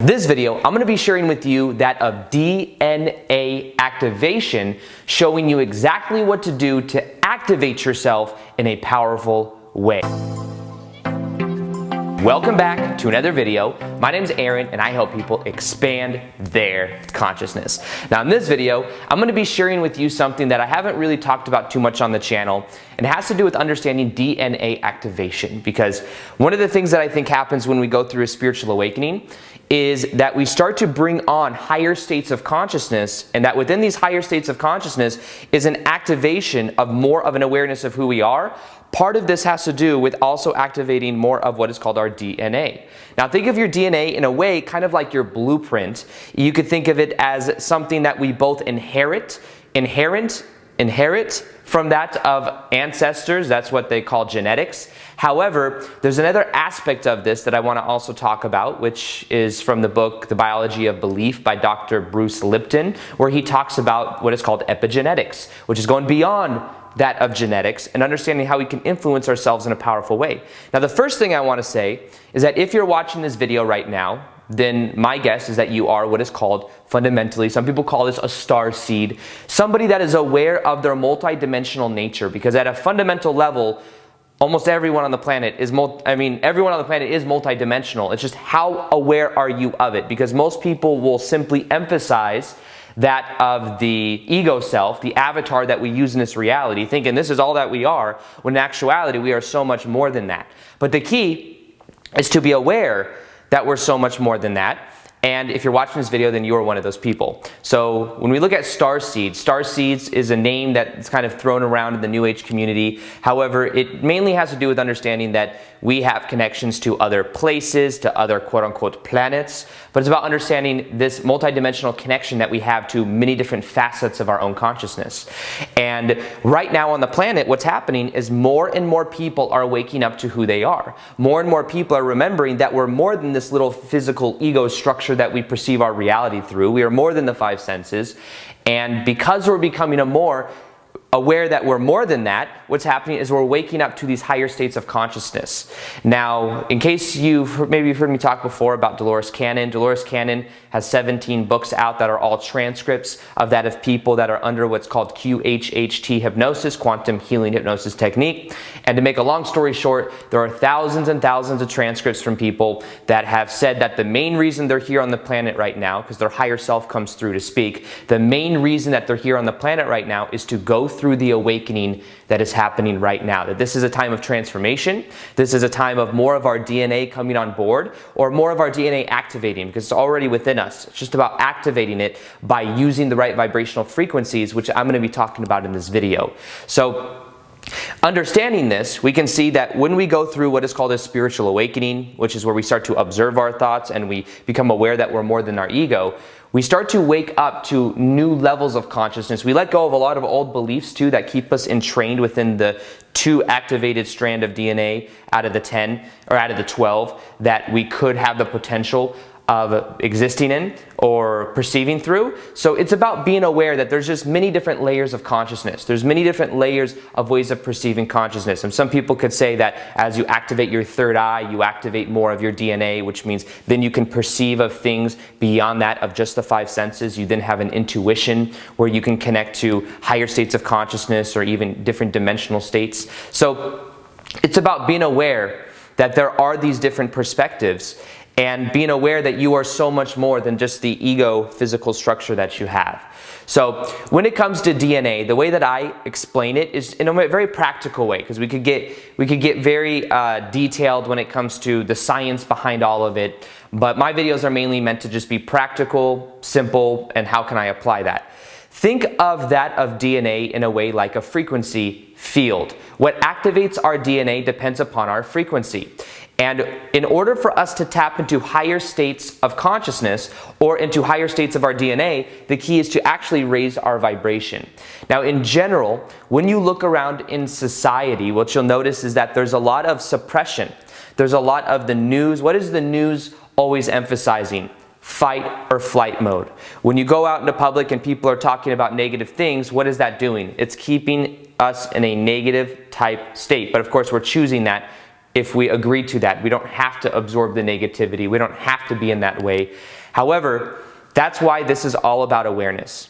This video, I'm going to be sharing with you that of DNA activation, showing you exactly what to do to activate yourself in a powerful way. Welcome back to another video. My name is Aaron and I help people expand their consciousness. Now in this video, I'm going to be sharing with you something that I haven't really talked about too much on the channel, and it has to do with understanding DNA activation, because one of the things that I think happens when we go through a spiritual awakening is that we start to bring on higher states of consciousness, and that within these higher states of consciousness is an activation of more of an awareness of who we are. Part of this has to do with also activating more of what is called our DNA. Now think of your DNA in a way kind of like your blueprint. You could think of it as something that we both inherit from that of ancestors. That's what they call genetics. However, there's another aspect of this that I want to also talk about, which is from the book The Biology of Belief by Dr. Bruce Lipton, where he talks about what is called epigenetics, which is going beyond that of genetics and understanding how we can influence ourselves in a powerful way. Now the first thing I want to say is that if you're watching this video right now, then my guess is that you are what is called fundamentally, some people call this a star seed, somebody that is aware of their multidimensional nature, because at a fundamental level, almost everyone on the planet is everyone on the planet is multidimensional. It's just how aware are you of it? Because most people will simply emphasize that of the ego self, the avatar that we use in this reality, thinking this is all that we are, when in actuality we are so much more than that. But the key is to be aware that we're so much more than that. And if you're watching this video, then you are one of those people. So when we look at Starseeds is a name that's kind of thrown around in the New Age community. However, it mainly has to do with understanding that we have connections to other places, to other quote-unquote planets. But it's about understanding this multidimensional connection that we have to many different facets of our own consciousness. And right now on the planet, what's happening is more and more people are waking up to who they are. More and more people are remembering that we're more than this little physical ego structure that we perceive our reality through. We are more than the five senses. And because we're becoming more aware that we're more than that, what's happening is we're waking up to these higher states of consciousness. Now, in case you've heard me talk before about Dolores Cannon has 17 books out that are all transcripts of that of people that are under what's called QHHT hypnosis, quantum healing hypnosis technique. And to make a long story short, there are thousands and thousands of transcripts from people that have said that the main reason they're here on the planet right now, because their higher self comes through to speak, the main reason that they're here on the planet right now is to go through the awakening that is happening right now. That this is a time of transformation. This is a time of more of our DNA coming on board, or more of our DNA activating, because it's already within us. It's just about activating it by using the right vibrational frequencies, which I'm going to be talking about in this video. So understanding this, we can see that when we go through what is called a spiritual awakening, which is where we start to observe our thoughts and we become aware that we're more than our ego, we start to wake up to new levels of consciousness. We let go of a lot of old beliefs too that keep us entrained within the 2 activated strand of DNA out of the 10 or out of the 12 that we could have the potential of existing in or perceiving through. So it's about being aware that there's just many different layers of consciousness. There's many different layers of ways of perceiving consciousness. And some people could say that as you activate your third eye, you activate more of your DNA, which means then you can perceive of things beyond that of just the 5 senses. You then have an intuition where you can connect to higher states of consciousness or even different dimensional states. So it's about being aware that there are these different perspectives, and being aware that you are so much more than just the ego physical structure that you have. So when it comes to DNA, the way that I explain it is in a very practical way, because we could get very detailed when it comes to the science behind all of it, but my videos are mainly meant to just be practical, simple, and how can I apply that? Think of that of DNA in a way like a frequency field. What activates our DNA depends upon our frequency. And in order for us to tap into higher states of consciousness or into higher states of our DNA, the key is to actually raise our vibration. Now in general, when you look around in society, what you'll notice is that there's a lot of suppression. There's a lot of the news. What is the news always emphasizing? Fight or flight mode. When you go out into public and people are talking about negative things, what is that doing? It's keeping us in a negative type state. But of course we're choosing that if we agree to that. We don't have to absorb the negativity. We don't have to be in that way. However, that's why this is all about awareness.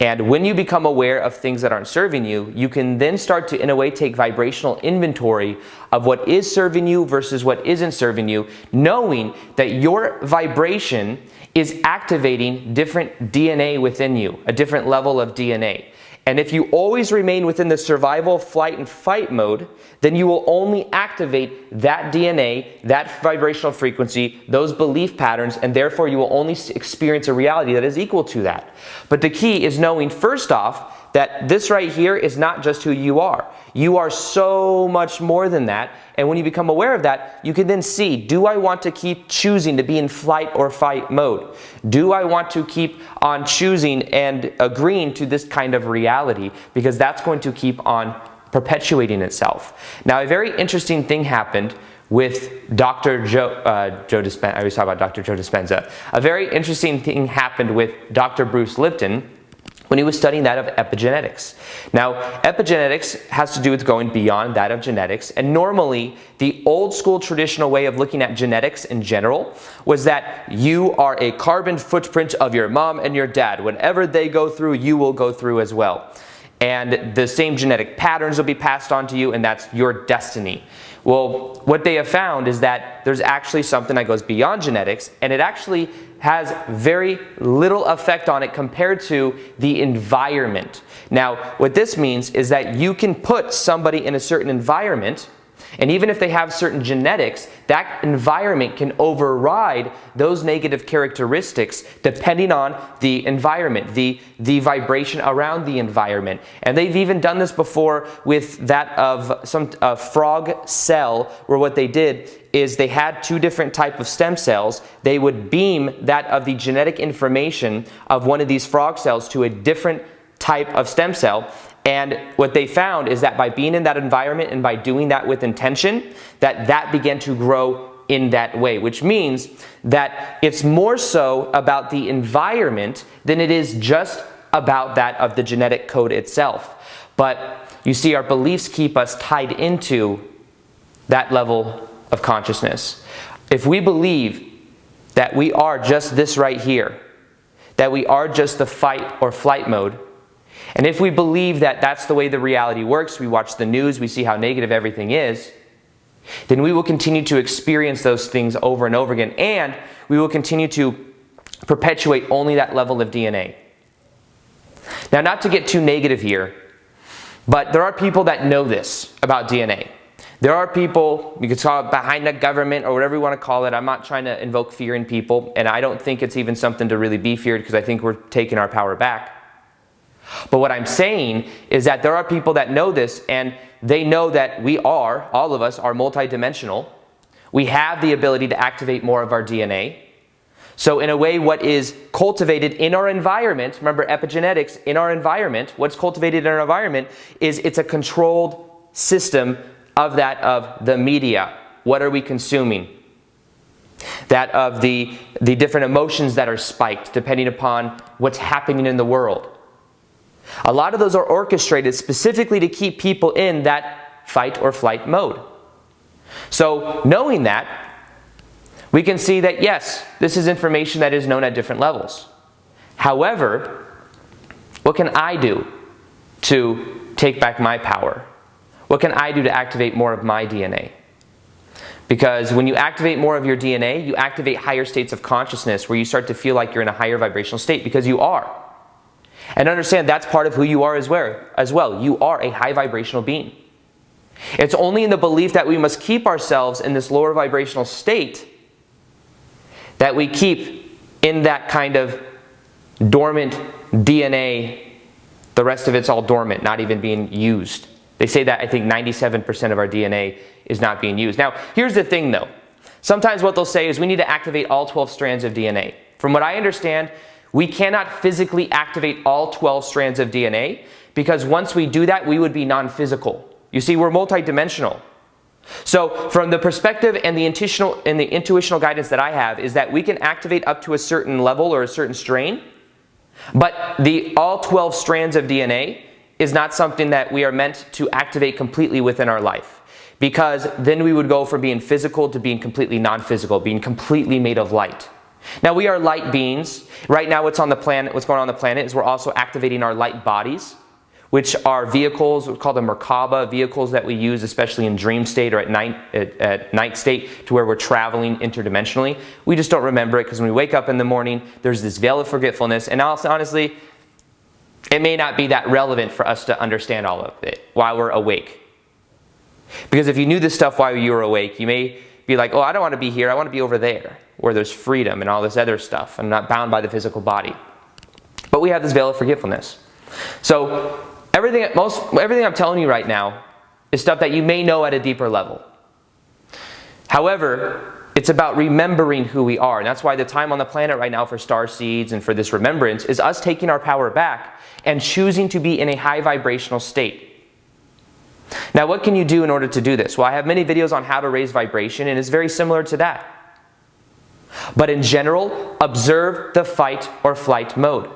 And when you become aware of things that aren't serving you, you can then start to, in a way, take vibrational inventory of what is serving you versus what isn't serving you, knowing that your vibration is activating different DNA within you, a different level of DNA. And if you always remain within the survival, flight, and fight mode, then you will only activate that DNA, that vibrational frequency, those belief patterns, and therefore you will only experience a reality that is equal to that. But the key is knowing, first off, that this right here is not just who you are. You are so much more than that. And when you become aware of that, you can then see, do I want to keep choosing to be in flight or fight mode? Do I want to keep on choosing and agreeing to this kind of reality? Because that's going to keep on perpetuating itself. Now, a very interesting thing happened with Dr. Joe Dispenza. I always talk about Dr. Joe Dispenza. A very interesting thing happened with Dr. Bruce Lipton when he was studying that of epigenetics. Now, epigenetics has to do with going beyond that of genetics, and normally the old school traditional way of looking at genetics in general was that you are a carbon footprint of your mom and your dad. Whatever they go through, you will go through as well. And the same genetic patterns will be passed on to you, and that's your destiny. Well, what they have found is that there's actually something that goes beyond genetics, and it actually has very little effect on it compared to the environment. Now, what this means is that you can put somebody in a certain environment, and even if they have certain genetics, that environment can override those negative characteristics depending on the environment, the vibration around the environment. And they've even done this before with that of some frog cell, where what they did is they had two different types of stem cells. They would beam that of the genetic information of one of these frog cells to a different type of stem cell. And what they found is that by being in that environment and by doing that with intention, that began to grow in that way, which means that it's more so about the environment than it is just about that of the genetic code itself. But you see, our beliefs keep us tied into that level of consciousness. If we believe that we are just this right here, that we are just the fight or flight mode, and if we believe that that's the way the reality works, we watch the news, we see how negative everything is, then we will continue to experience those things over and over again, and we will continue to perpetuate only that level of DNA. Now, not to get too negative here, but there are people that know this about DNA. There are people, you could call it behind the government or whatever you want to call it. I'm not trying to invoke fear in people, and I don't think it's even something to really be feared, because I think we're taking our power back. But what I'm saying is that there are people that know this, and they know that we are, all of us, are multidimensional. We have the ability to activate more of our DNA. So in a way, what is cultivated in our environment, remember epigenetics, in our environment, what's cultivated in our environment is it's a controlled system of that of the media. What are we consuming? That of the different emotions that are spiked depending upon what's happening in the world. A lot of those are orchestrated specifically to keep people in that fight or flight mode. So knowing that, we can see that yes, this is information that is known at different levels. However, what can I do to take back my power? What can I do to activate more of my DNA? Because when you activate more of your DNA, you activate higher states of consciousness where you start to feel like you're in a higher vibrational state, because you are. And understand that's part of who you are as well. You are a high vibrational being. It's only in the belief that we must keep ourselves in this lower vibrational state that we keep in that kind of dormant DNA. The rest of it's all dormant, not even being used. They say that I think 97% of our DNA is not being used. Now, here's the thing though. Sometimes what they'll say is we need to activate all 12 strands of DNA. From what I understand, we cannot physically activate all 12 strands of DNA, because once we do that, we would be non-physical. You see, we're multidimensional. So from the perspective and the intuitional guidance that I have is that we can activate up to a certain level or a certain strain, but all 12 strands of DNA is not something that we are meant to activate completely within our life. because then we would go from being physical to being completely non-physical, being completely made of light. Now, we are light beings. Right now, what's going on the planet is we're also activating our light bodies, which are vehicles, we call them Merkaba, vehicles that we use especially in dream state or at night state, to where we're traveling interdimensionally. We just don't remember it because when we wake up in the morning, there's this veil of forgetfulness, and also, honestly, it may not be that relevant for us to understand all of it while we're awake. Because if you knew this stuff while you were awake, you may be like, oh, I don't want to be here, I want to be over there, where there's freedom and all this other stuff. I'm not bound by the physical body. But we have this veil of forgetfulness. So everything I'm telling you right now is stuff that you may know at a deeper level. However, it's about remembering who we are. And that's why the time on the planet right now for Starseeds and for this remembrance is us taking our power back and choosing to be in a high vibrational state. Now, what can you do in order to do this? Well, I have many videos on how to raise vibration, and it's very similar to that. But in general, observe the fight or flight mode.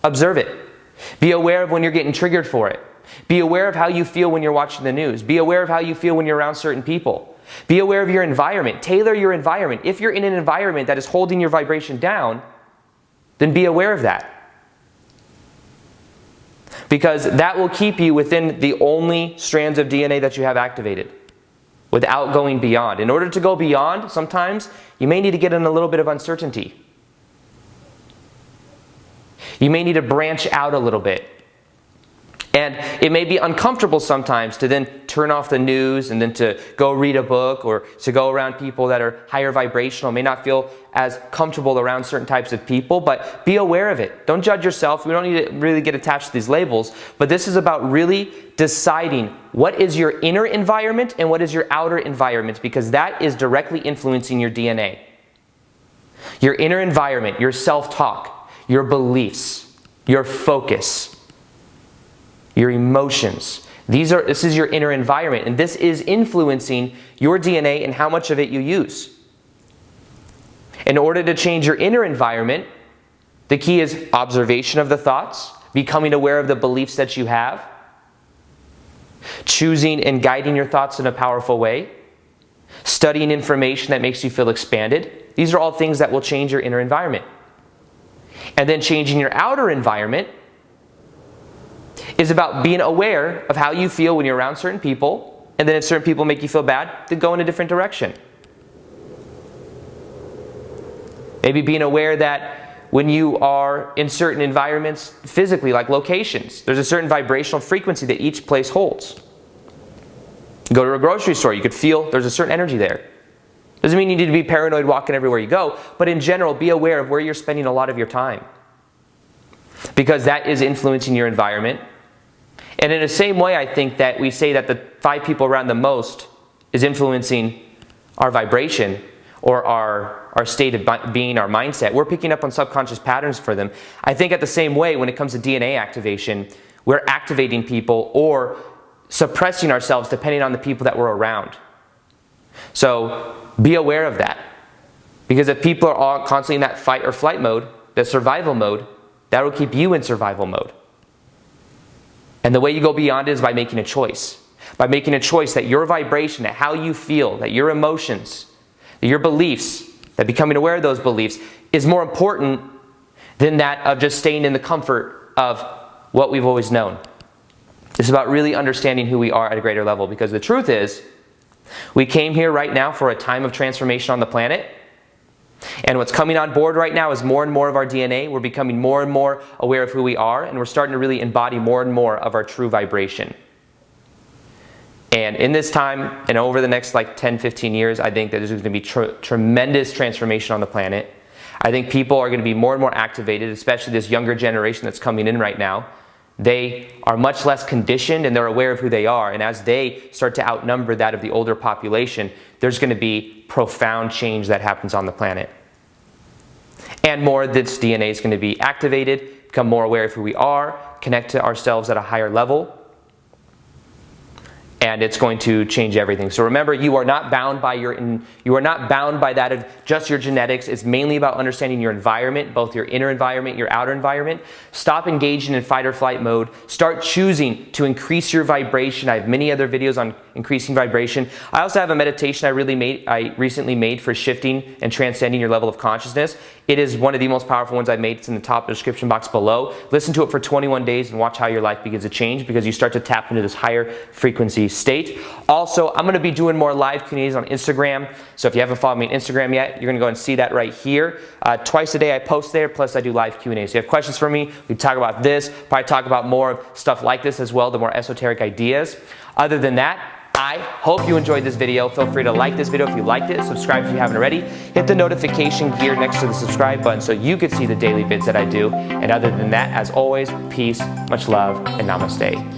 Observe it. Be aware of when you're getting triggered for it. Be aware of how you feel when you're watching the news. Be aware of how you feel when you're around certain people. Be aware of your environment. Tailor your environment. If you're in an environment that is holding your vibration down, then be aware of that. Because that will keep you within the only strands of DNA that you have activated, without going beyond. In order to go beyond, sometimes you may need to get in a little bit of uncertainty. You may need to branch out a little bit. And it may be uncomfortable sometimes to then turn off the news and then to go read a book or to go around people that are higher vibrational. May not feel as comfortable around certain types of people, but be aware of it. Don't judge yourself. We don't need to really get attached to these labels, but this is about really deciding what is your inner environment and what is your outer environment, because that is directly influencing your DNA. Your inner environment, your self-talk, your beliefs, your focus, your emotions. This is your inner environment, and this is influencing your DNA and how much of it you use. In order to change your inner environment, the key is observation of the thoughts, becoming aware of the beliefs that you have, choosing and guiding your thoughts in a powerful way, studying information that makes you feel expanded. These are all things that will change your inner environment. And then changing your outer environment is about being aware of how you feel when you're around certain people, and then if certain people make you feel bad, then go in a different direction. Maybe being aware that when you are in certain environments physically, like locations, there's a certain vibrational frequency that each place holds. You go to a grocery store, you could feel there's a certain energy there. Doesn't mean you need to be paranoid walking everywhere you go, but in general, be aware of where you're spending a lot of your time, because that is influencing your environment. And in the same way, I think that we say that the 5 people around the most is influencing our vibration or our state of being, our mindset. We're picking up on subconscious patterns for them. I think at the same way, when it comes to DNA activation, we're activating people or suppressing ourselves depending on the people that we're around. So be aware of that. Because if people are all constantly in that fight or flight mode, the survival mode, that will keep you in survival mode. And the way you go beyond it is by making a choice. By making a choice that your vibration, that how you feel, that your emotions, that your beliefs, that becoming aware of those beliefs is more important than that of just staying in the comfort of what we've always known. It's about really understanding who we are at a greater level, because the truth is, we came here right now for a time of transformation on the planet. And what's coming on board right now is more and more of our DNA. We're becoming more and more aware of who we are, and we're starting to really embody more and more of our true vibration. And in this time, and over the next 10, 15 years, I think that there's going to be tremendous transformation on the planet. I think people are going to be more and more activated, especially this younger generation that's coming in right now. They are much less conditioned, and they're aware of who they are. And as they start to outnumber that of the older population, there's going to be profound change that happens on the planet. And more of this DNA is going to be activated, become more aware of who we are, connect to ourselves at a higher level. and it's going to change everything. So remember, you are not bound by that of just your genetics. It's mainly about understanding your environment, both your inner environment, your outer environment. Stop engaging in fight or flight mode. Start choosing to increase your vibration. I have many other videos on increasing vibration. I also have a meditation I recently made for shifting and transcending your level of consciousness. It is one of the most powerful ones I've made. It's in the top description box below. Listen to it for 21 days and watch how your life begins to change, because you start to tap into this higher frequency state. Also, I'm going to be doing more live Q&As on Instagram. So if you haven't followed me on Instagram yet, you're going to go and see that right here. Twice a day I post there, plus I do live Q&As. So if you have questions for me, we talk about this, probably talk about more stuff like this as well, the more esoteric ideas. Other than that, I hope you enjoyed this video. Feel free to like this video if you liked it, subscribe if you haven't already, hit the notification gear next to the subscribe button so you can see the daily vids that I do. And other than that, as always, peace, much love, and namaste.